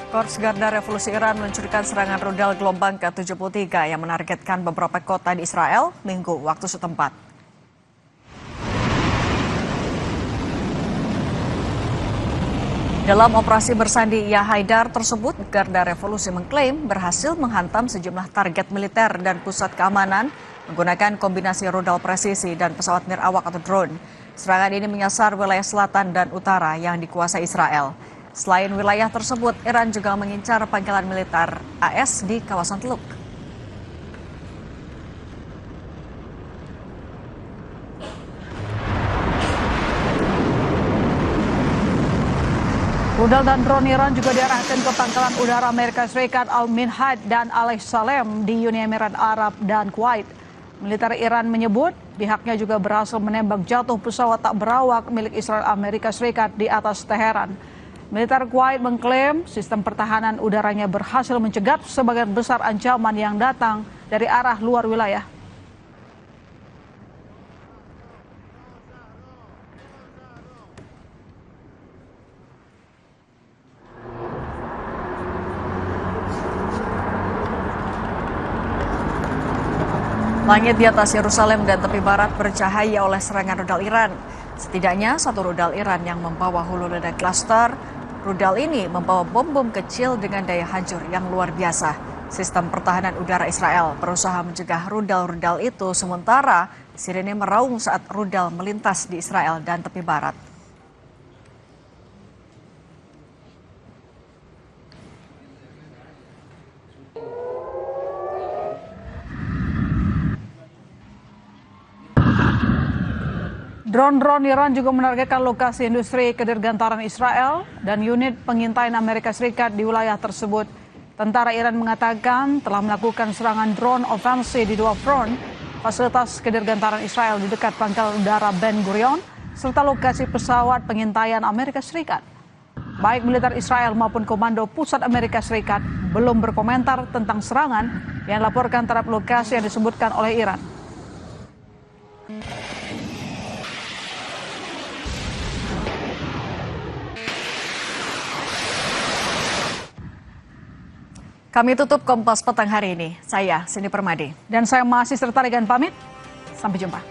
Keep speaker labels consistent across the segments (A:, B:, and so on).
A: Korps Garda Revolusi Iran meluncurkan serangan rudal gelombang ke-73 yang menargetkan beberapa kota di Israel Minggu waktu setempat. Dalam operasi bersandi Ya Haidar tersebut, Garda Revolusi mengklaim berhasil menghantam sejumlah target militer dan pusat keamanan menggunakan kombinasi rudal presisi dan pesawat nirawak atau drone. Serangan ini menyasar wilayah selatan dan utara yang dikuasai Israel. Selain wilayah tersebut, Iran juga mengincar pangkalan militer AS di kawasan Teluk.
B: Rudal dan drone Iran juga diarahkan ke pangkalan udara Amerika Serikat Al-Minhad dan Al-Salem di Uni Emirat Arab dan Kuwait. Militer Iran menyebut pihaknya juga berhasil menembak jatuh pesawat tak berawak milik Israel Amerika Serikat di atas Teheran. Militer Kuwait mengklaim sistem pertahanan udaranya berhasil mencegat sebagian besar ancaman yang datang dari arah luar wilayah.
A: Langit di atas Yerusalem dan tepi barat bercahaya oleh serangan rudal Iran. Setidaknya satu rudal Iran yang membawa hulu ledak cluster. Rudal ini membawa bom-bom kecil dengan daya hancur yang luar biasa. Sistem pertahanan udara Israel berusaha mencegah rudal-rudal itu, sementara sirene meraung saat rudal melintas di Israel dan tepi barat.
B: Drone-drone Iran juga menargetkan lokasi industri kedirgantaran Israel dan unit pengintaian Amerika Serikat di wilayah tersebut. Tentara Iran mengatakan telah melakukan serangan drone ofensif di dua front, fasilitas kedirgantaran Israel di dekat pangkalan udara Ben Gurion, serta lokasi pesawat pengintaian Amerika Serikat. Baik militer Israel maupun Komando Pusat Amerika Serikat belum berkomentar tentang serangan yang dilaporkan terhadap lokasi yang disebutkan oleh Iran.
A: Kami tutup Kompas Petang hari ini. Saya Cindy Permadi.
B: Dan saya masih serta Regan pamit. Sampai jumpa.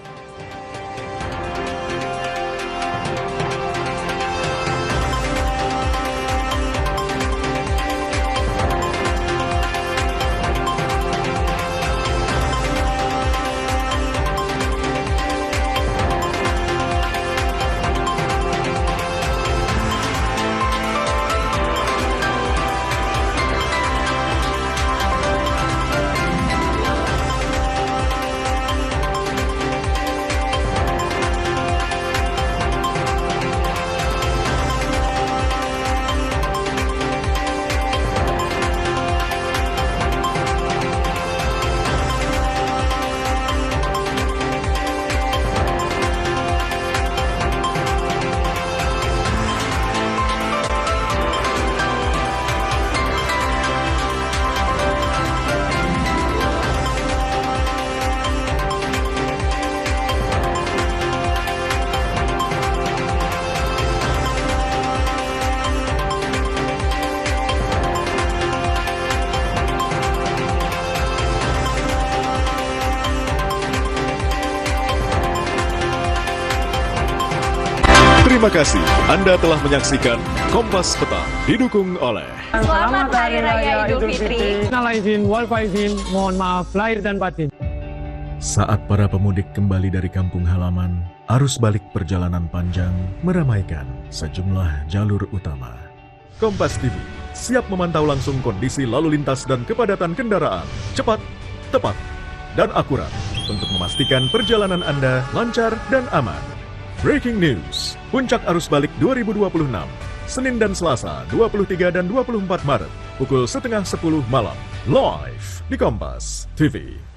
C: Terima kasih Anda telah menyaksikan Kompas Petang, didukung oleh
D: Selamat Hari Raya Idul Fitri.
E: Minal aidin wal faizin, mohon maaf lahir dan batin.
C: Saat para pemudik kembali dari kampung halaman, arus balik perjalanan panjang meramaikan sejumlah jalur utama. Kompas TV siap memantau langsung kondisi lalu lintas dan kepadatan kendaraan, cepat, tepat, dan akurat untuk memastikan perjalanan Anda lancar dan aman. Breaking News, Puncak Arus Balik 2026, Senin dan Selasa 23 dan 24 Maret, pukul setengah 10 malam, live di Kompas TV.